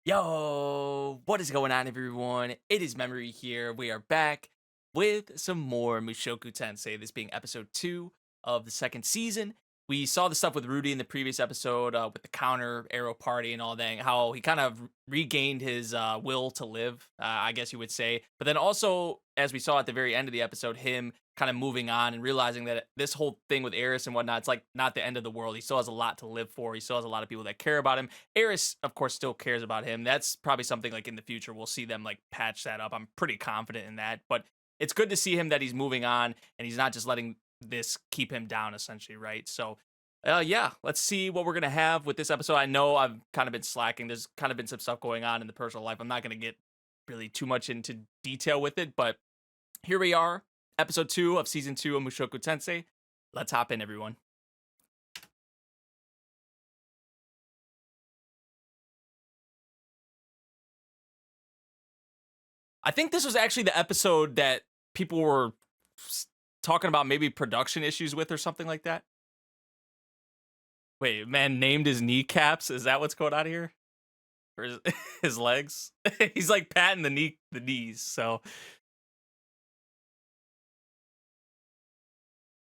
Yo, what is going on, everyone? It is Memory here. We are back with some more Mushoku Tensei, this being episode 2 of the second season. We saw the stuff with Rudy in the previous episode with the counter arrow party and all that, how he kind of regained his will to live, I guess you would say. But then also, as we saw at the very end of the episode, him kind of moving on and realizing that this whole thing with Eris and whatnot, it's like not the end of the world. He still has a lot to live for. He still has a lot of people that care about him. Eris, of course, still cares about him. That's probably something like in the future we'll see them like patch that up. I'm pretty confident in that. But it's good to see him that he's moving on and he's not just letting this keep him down, essentially, right? So, yeah, let's see what we're gonna have with this episode. I know I've kind of been slacking. There's kind of been some stuff going on in the personal life. I'm not gonna get really too much into detail with it, but here we are, episode 2 of season 2 of Mushoku Tensei. Let's hop in, everyone. I think this was actually the episode that people were talking about maybe production issues with or something like that. Wait, man named his kneecaps? Is that what's going on here? Or his legs? He's like patting the knees, so.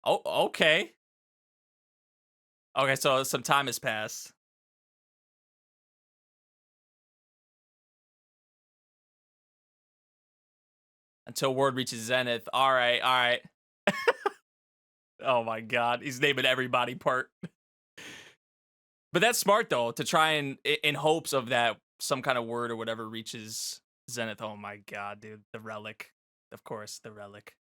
Oh, okay. Okay, so some time has passed. Until word reaches Zenith. Alright, alright. Oh my god, he's naming everybody part. But that's smart though, to try and in hopes of that some kind of word or whatever reaches Zenith. Oh my god, dude, the relic. Of course, the relic.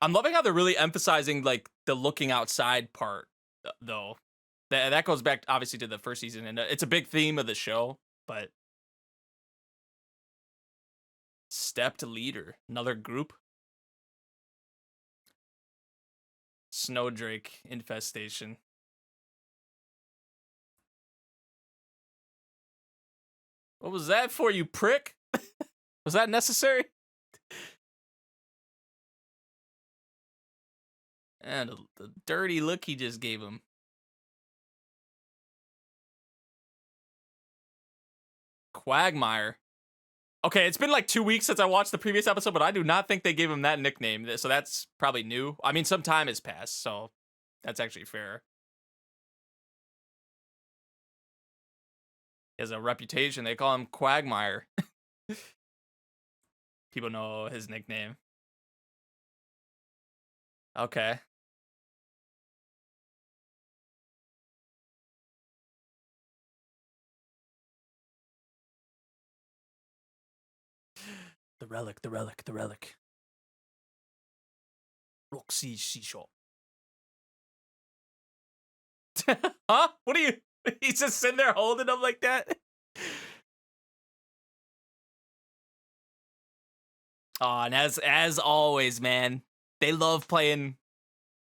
I'm loving how they're really emphasizing like the looking outside part though. That goes back obviously to the first season and it's a big theme of the show, but stepped leader, another group. Snowdrake infestation. What was that for, you prick? Was that necessary? And the dirty look he just gave him. Quagmire. Okay, it's been like 2 weeks since I watched the previous episode, but I do not think they gave him that nickname. So that's probably new. I mean, some time has passed, so that's actually fair. He has a reputation. They call him Quagmire. People know his nickname. Okay. The relic, the relic, the relic. Roxy Shisho. Huh? What are you? He's just sitting there holding them like that? Oh, and as always, man, they love playing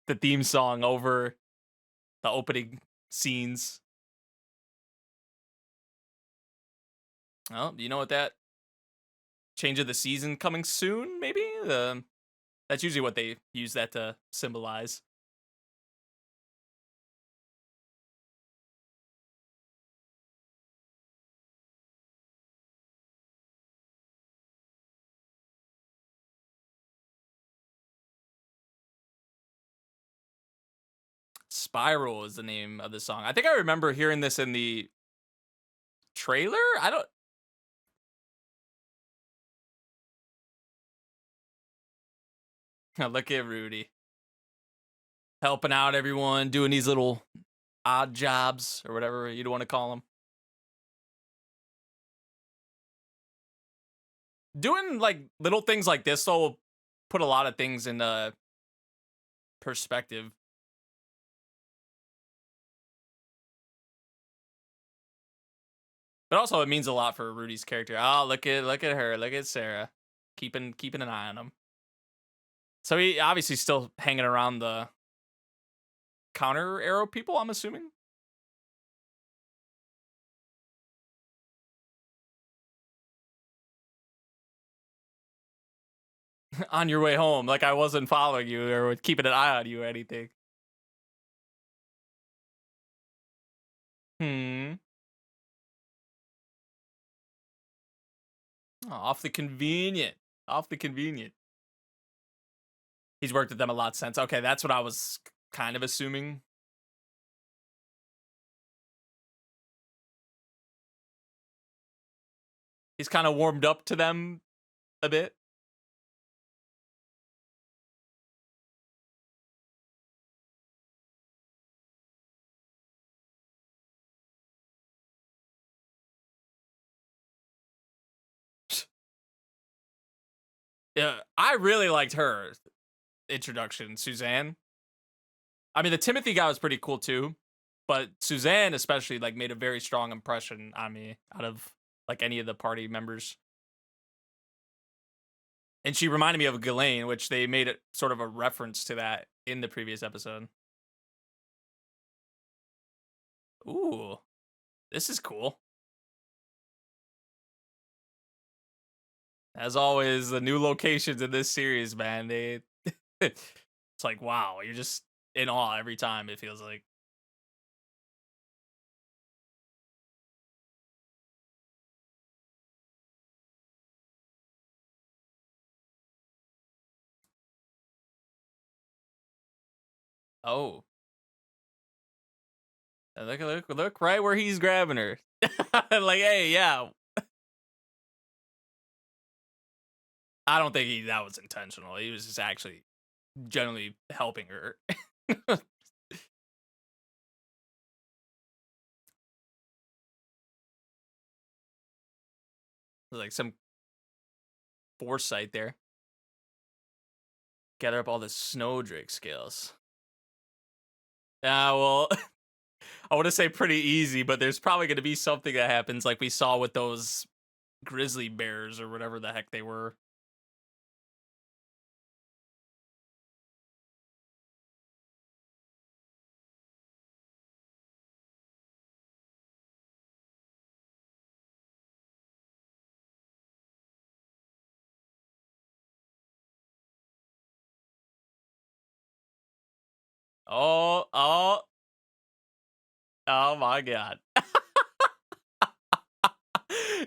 the theme song over the opening scenes. Well, you know what that change of the season coming soon, maybe? That's usually what they use that to symbolize. Spiral is the name of the song. I think I remember hearing this in the trailer. I don't. Look at Rudy helping out everyone, doing these little odd jobs or whatever you'd want to call them. Doing like little things like this will put a lot of things in perspective. But also it means a lot for Rudy's character. Oh, look at her. Look at Sara. Keeping an eye on him. So he obviously still hanging around the counter arrow people, I'm assuming. On your way home, like I wasn't following you or keeping an eye on you or anything. Hmm. Oh, off the convenient. Off the convenient. He's worked with them a lot since. Okay, that's what I was kind of assuming. He's kind of warmed up to them a bit. Yeah, I really liked her introduction, Suzanne. I mean, the Timothy guy was pretty cool too, but Suzanne especially like made a very strong impression on me out of like any of the party members. And she reminded me of Ghislaine, which they made it sort of a reference to that in the previous episode. Ooh, this is cool. As always, the new locations in this series, man, they it's like wow, you're just in awe every time it feels like. Oh, look right where he's grabbing her. Like, hey, yeah. I don't think that was intentional. He was just actually generally helping her. Like some foresight there. Gather up all the snowdrake skills. Well, I want to say pretty easy, but there's probably going to be something that happens like we saw with those grizzly bears or whatever the heck they were. Oh, oh, oh my god.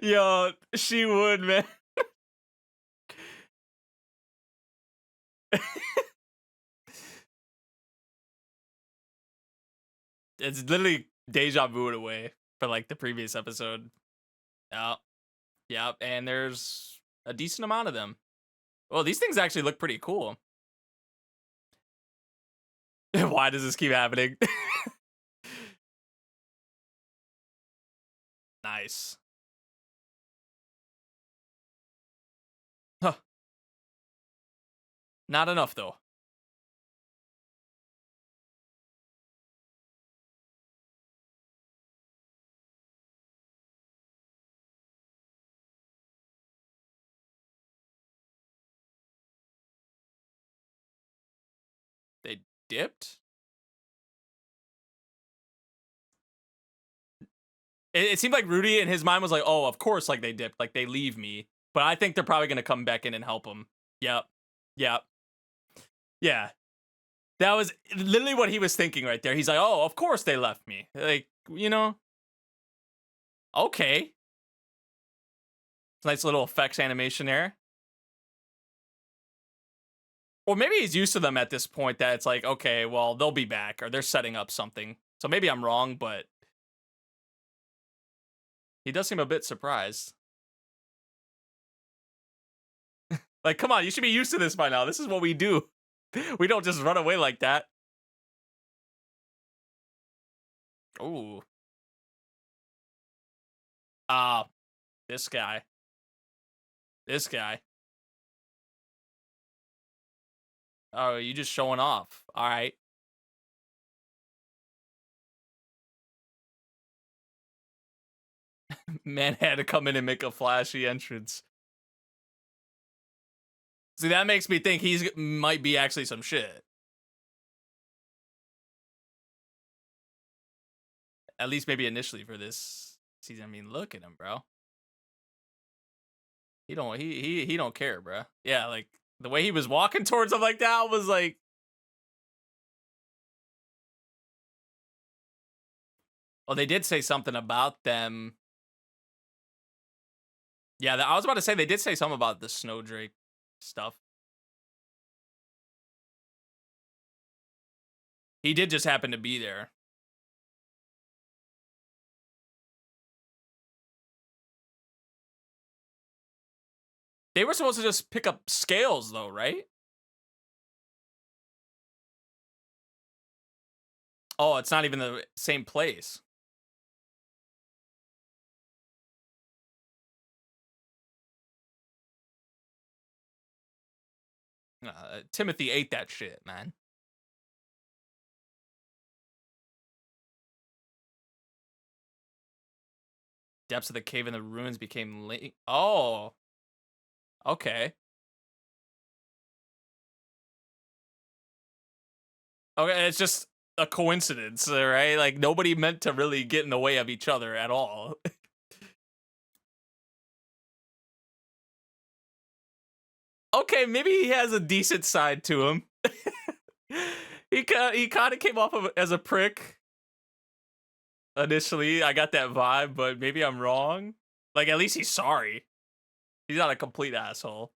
Yo, she would, man. It's literally deja vu in a way for like the previous episode. Yeah, yeah, and there's a decent amount of them. Well, these things actually look pretty cool. Why does this keep happening? Nice. Huh. Not enough though. They dipped. It seemed like Rudy in his mind was like, "Oh, of course, like they dipped, like they leave me." But I think they're probably gonna come back in and help him. Yep. Yep. Yeah. That was literally what he was thinking right there. He's like, "Oh, of course they left me." Like, okay. Nice little effects animation there. Or maybe he's used to them at this point that it's like, okay, well, they'll be back or they're setting up something. So maybe I'm wrong, but he does seem a bit surprised. Like, come on, you should be used to this by now. This is what we do. We don't just run away like that. Ooh. Ah, this guy. This guy. Oh, you just showing off. All right. Man had to come in and make a flashy entrance. See, that makes me think he's might be actually some shit. At least maybe initially for this season. I mean, look at him, bro. He don't care, bro. Yeah, like the way he was walking towards him like that was like Oh, they did say something about them. Yeah, I was about to say they did say something about the Snowdrake stuff. He did just happen to be there. They were supposed to just pick up scales, though, right? Oh, it's not even the same place. Timothy ate that shit, man. Depths of the cave and the ruins became late. Oh, okay. Okay, it's just a coincidence, right? Like nobody meant to really get in the way of each other at all. Okay, maybe he has a decent side to him. He kind of came off of as a prick initially. I got that vibe, but maybe I'm wrong. Like at least he's sorry. He's not a complete asshole.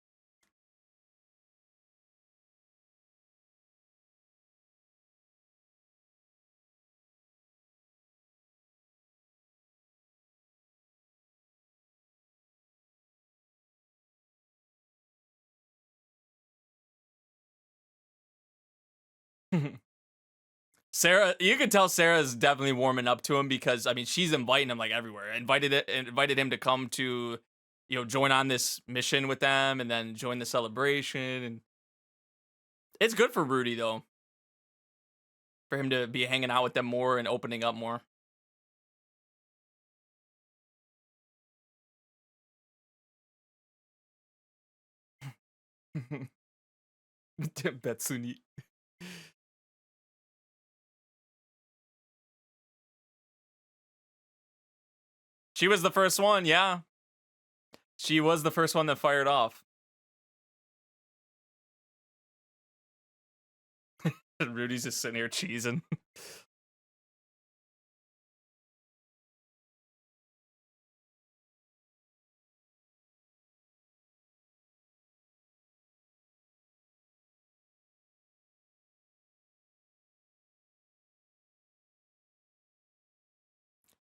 Sara, you can tell Sarah's definitely warming up to him because I mean she's inviting him like everywhere. Invited him to come to, join on this mission with them and then join the celebration. And it's good for Rudy though, for him to be hanging out with them more and opening up more. Betsuni. She was the first one, yeah. She was the first one that fired off. Rudy's just sitting here cheesing.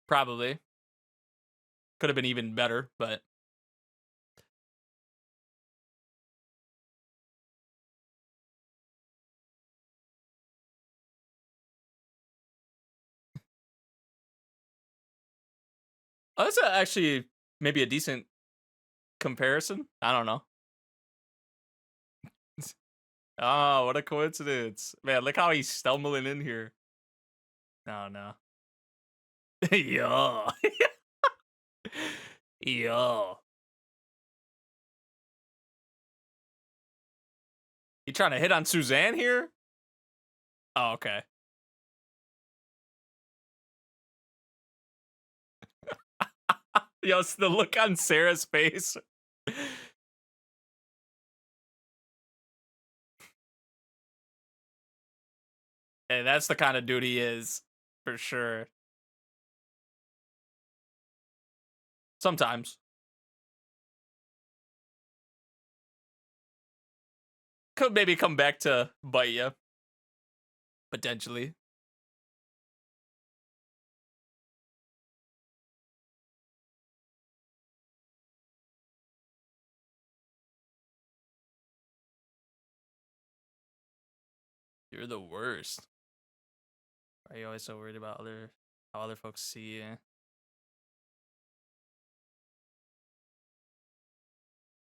Probably. Could have been even better, but oh, that's actually maybe a decent comparison. I don't know. Oh, what a coincidence. Man, look how he's stumbling in here. Oh, no. Yo. Yo. You trying to hit on Suzanne here? Oh, okay. Yo, it's the look on Sarah's face. Hey, that's the kind of dude he is, for sure. Sometimes. Could maybe come back to bite you. Potentially. You're the worst. Are you always so worried about how other folks see you?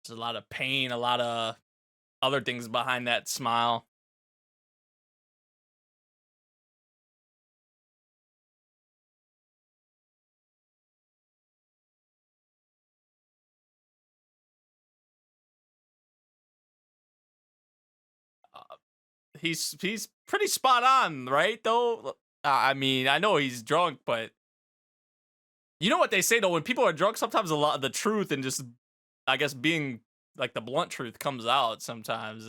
There's a lot of pain, a lot of other things behind that smile. Uh, he's pretty spot on, right? Though, I mean, I know he's drunk, but you know what they say though, when people are drunk, sometimes a lot of the truth and just, I guess, being like the blunt truth comes out sometimes.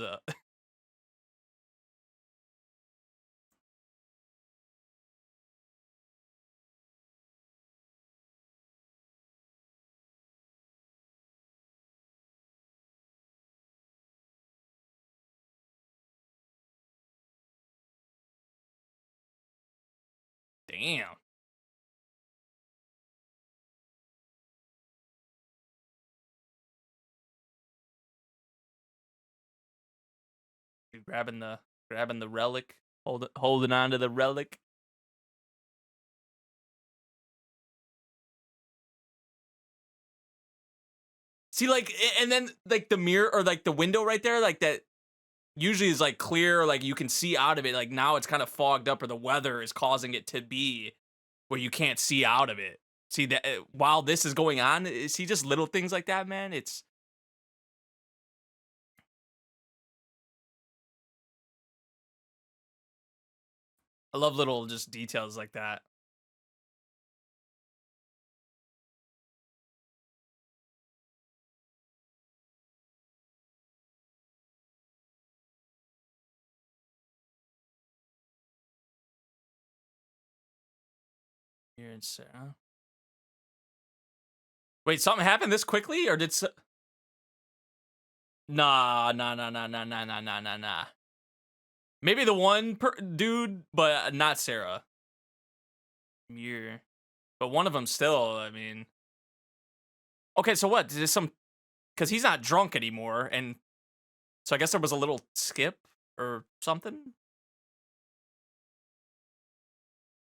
Damn. Dude, grabbing the relic, holding on to the relic. See, like, and then like the mirror or like the window right there, like that usually is like clear, like you can see out of it. Like now it's kind of fogged up, or the weather is causing it to be where you can't see out of it. See that while this is going on, see just little things like that, man. I love little just details like that. Here and Sarah. Wait, something happened this quickly, or nah, nah, nah, nah, nah, nah, nah, nah, nah, nah. Maybe the one dude, but not Sarah. Mirror, but one of them still. I mean, okay, so what? Is this some? Because he's not drunk anymore, and so I guess there was a little skip or something.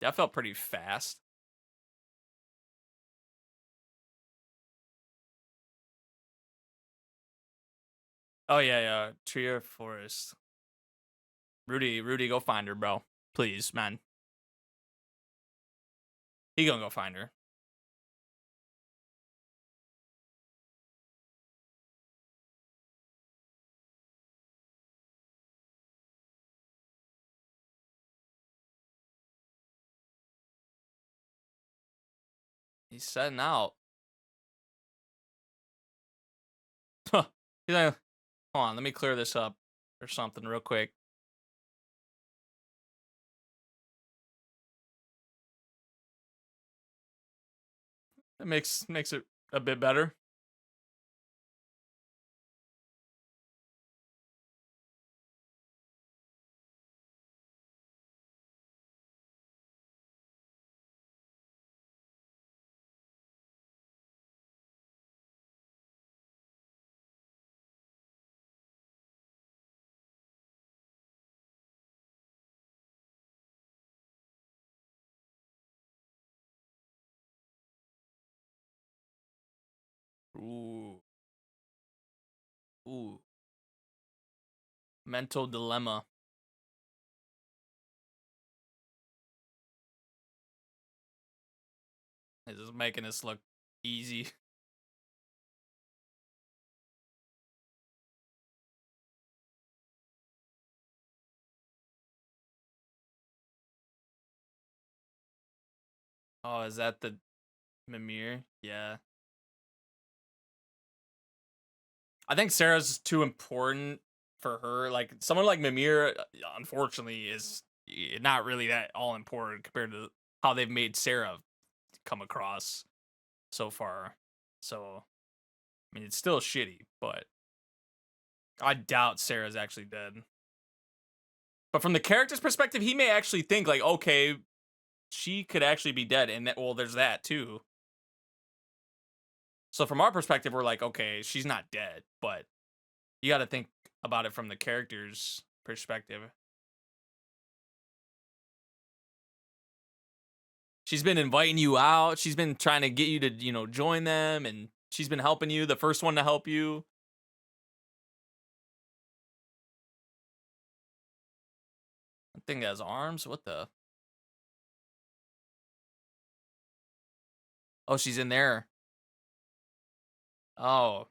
That felt pretty fast. Oh yeah, yeah. Tria Forest. Rudy, go find her, bro. Please, man. He gonna go find her. He's setting out. Huh. He's like, hold on, let me clear this up or something real quick. That makes it a bit better. Ooh, ooh. Mental dilemma. This is making this look easy. Oh, is that the Mimir? Yeah. I think Sarah's too important for her. Like someone like Mimir, unfortunately, is not really that all important compared to how they've made Sarah come across so far. So I mean, it's still shitty, but I doubt Sarah's actually dead. But from the character's perspective, he may actually think like, okay, she could actually be dead, and that well, there's that too. So from our perspective, we're like, okay, she's not dead, but you got to think about it from the character's perspective. She's been inviting you out. She's been trying to get you to, join them, and she's been helping you, the first one to help you. I think has arms. What the? Oh, she's in there. Oh.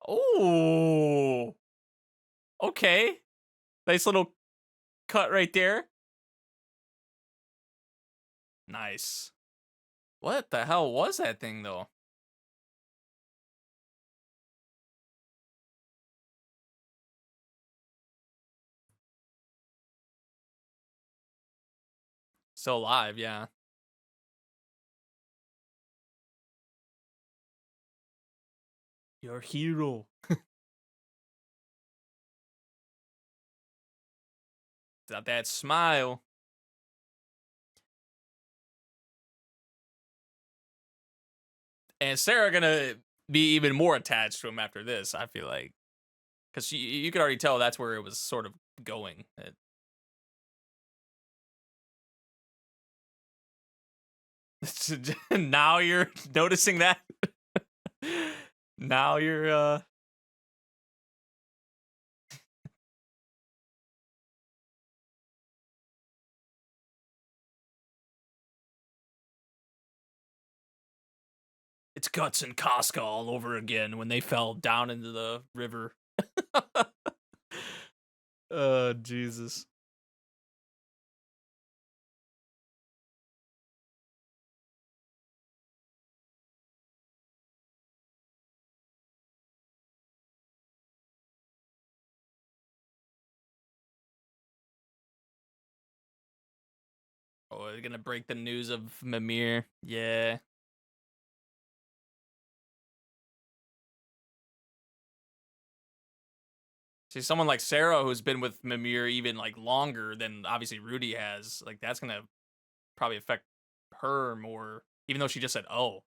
Oh. Okay. Nice little cut right there. Nice. What the hell was that thing though? Still alive, yeah. Your hero. Got that smile. And Sarah gonna be even more attached to him after this, I feel like. Because you could already tell that's where it was sort of going. Now you're noticing that? Now you're, it's Guts and Casca all over again when they fell down into the river. Oh, Jesus. Oh, they're gonna break the news of Mimir. Yeah. See, someone like Sarah who's been with Mimir even like longer than obviously Rudy has, like that's gonna probably affect her more, even though she just said, "Oh."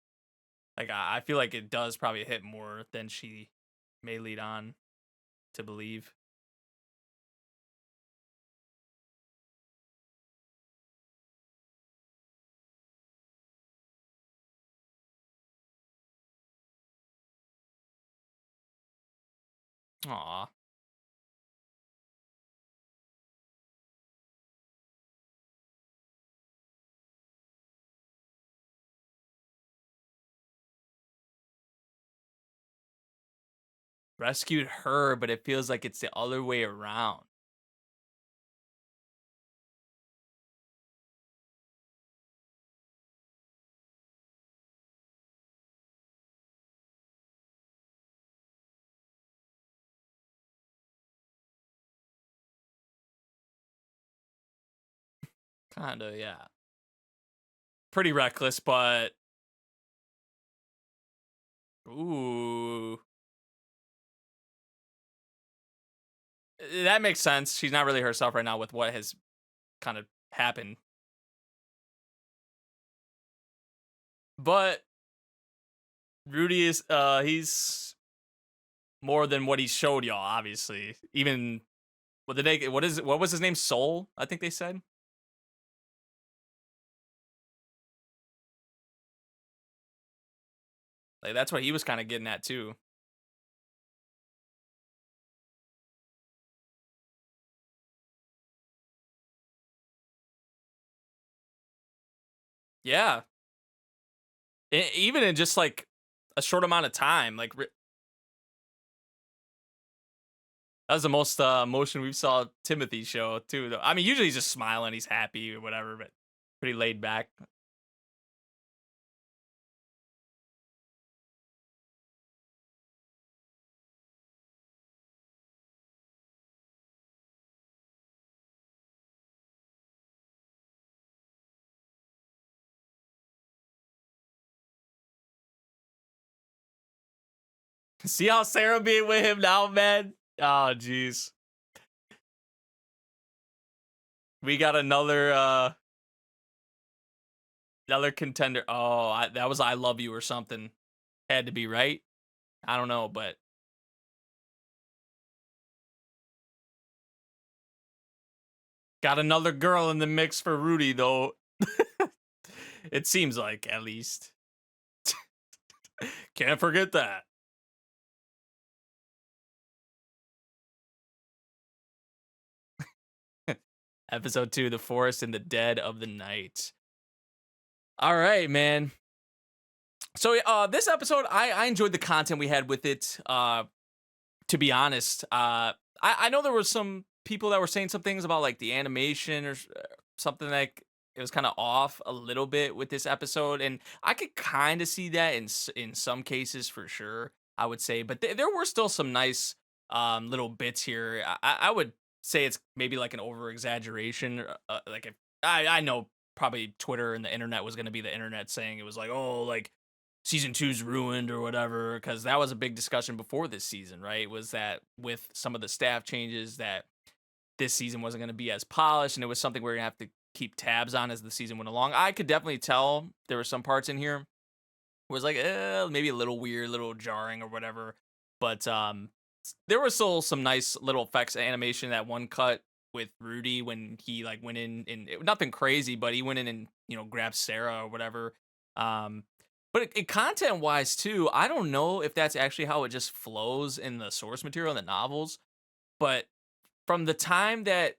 Like I feel like it does probably hit more than she may lead on to believe. Aw. Rescued her, but it feels like it's the other way around. Kinda, yeah. Pretty reckless, but ooh. That makes sense. She's not really herself right now with what has kind of happened. But Rudy is he's more than what he showed y'all, obviously. Even what was his name? Soul, I think they said. Like that's what he was kind of getting at too. Yeah. Even in just like a short amount of time, like that was the most emotion we saw Timothy show too. Though. I mean, usually he's just smiling, he's happy or whatever, but pretty laid back. See how Sarah being with him now, man? Oh, jeez. We got another contender. Oh, that was I Love You or something. Had to be right. I don't know, but got another girl in the mix for Rudy though. It seems like at least. Can't forget that. Episode 2, The Forest in the Dead of the Night. All right, man. So this episode, I enjoyed the content we had with it. To be honest, I know there was some people that were saying some things about like the animation or something like it was kind of off a little bit with this episode, and I could kind of see that in some cases for sure. I would say, but there were still some nice little bits here. I would say it's maybe like an over exaggeration. Like if I know probably Twitter and the internet was going to be the internet saying it was like, oh, like season two's ruined or whatever, because that was a big discussion before this season, right? Was that with some of the staff changes that this season wasn't going to be as polished, and it was something we're going to have to keep tabs on as the season went along. I could definitely tell there were some parts in here where it was like, maybe a little weird, a little jarring or whatever. But there was still some nice little effects animation. That one cut with Rudy when he like went in and nothing crazy, but he went in and grabbed Sara or whatever. Um, but content wise too, I don't know if that's actually how it just flows in the source material in the novels. But from the time that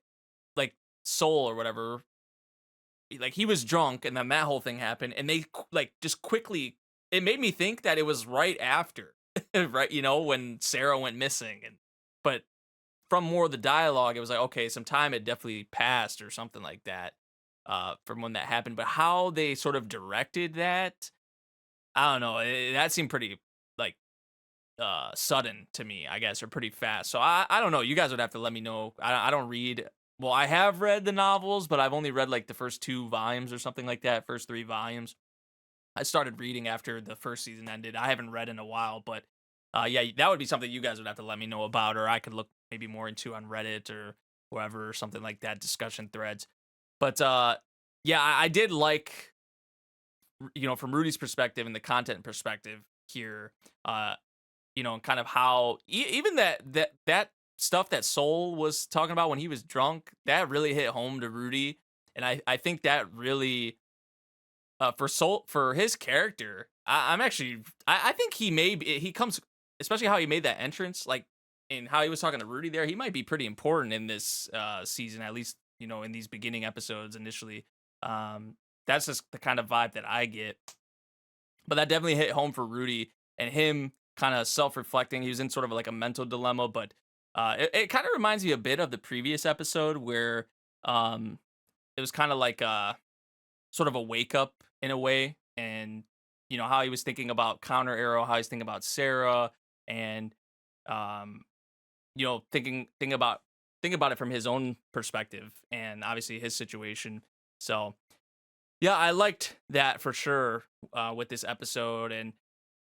like Soul or whatever, like he was drunk and then that whole thing happened, and they like just quickly, it made me think that it was right after, right? When Sara went missing, and but from more of the dialogue, it was like, okay, some time had definitely passed or something like that from when that happened. But how they sort of directed that, I don't know. That seemed pretty like sudden to me, I guess, or pretty fast. So I don't know. You guys would have to let me know. I don't read. Well, I have read the novels, but I've only read like the first 2 volumes or something like that. First 3 volumes. I started reading after the first season ended. I haven't read in a while, but yeah, that would be something you guys would have to let me know about, or I could look maybe more into on Reddit or wherever, or something like that, discussion threads. But yeah, I did like, from Rudy's perspective and the content perspective here, and kind of how even that stuff that Soul was talking about when he was drunk, that really hit home to Rudy, and I think that really for Soul, for his character, I'm actually I think he comes, especially how he made that entrance, like and how he was talking to Rudy there. He might be pretty important in this season, at least in these beginning episodes initially. That's just the kind of vibe that I get. But that definitely hit home for Rudy and him kind of self-reflecting. He was in sort of like a mental dilemma, but it kind of reminds me a bit of the previous episode where um, it was kind of like sort of a wake up in a way, and how he was thinking about Counter Arrow, how he's thinking about Sara, and um, think about it from his own perspective, and obviously his situation. So yeah, I liked that for sure with this episode, and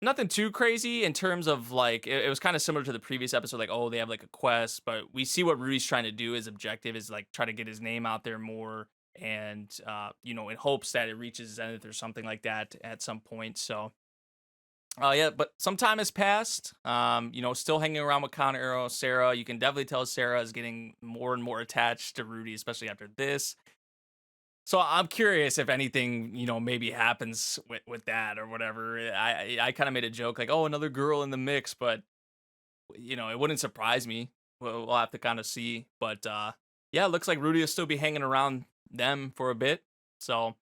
nothing too crazy in terms of like it was kind of similar to the previous episode, like, oh, they have like a quest, but we see what Rudy's trying to do. His objective is like try to get his name out there more, and in hopes that it reaches zenith or something like that at some point. So yeah, but some time has passed. Still hanging around with Counter Arrow. Sara, you can definitely tell Sara is getting more and more attached to Rudy, especially after this. So I'm curious if anything, maybe happens with that or whatever. I kind of made a joke like, oh, another girl in the mix, but it wouldn't surprise me. We'll have to kind of see. But yeah, it looks like Rudy will still be hanging around them for a bit. So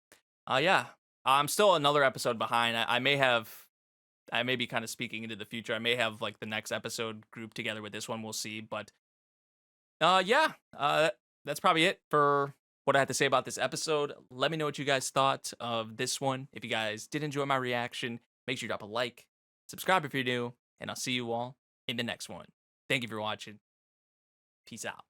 yeah, I'm still another episode behind. I may be kind of speaking into the future. I may have like the next episode grouped together with this one. We'll see. But yeah, that's probably it for what I had to say about this episode. Let me know what you guys thought of this one. If you guys did enjoy my reaction, make sure you drop a like, subscribe if you're new, and I'll see you all in the next one. Thank you for watching. Peace out.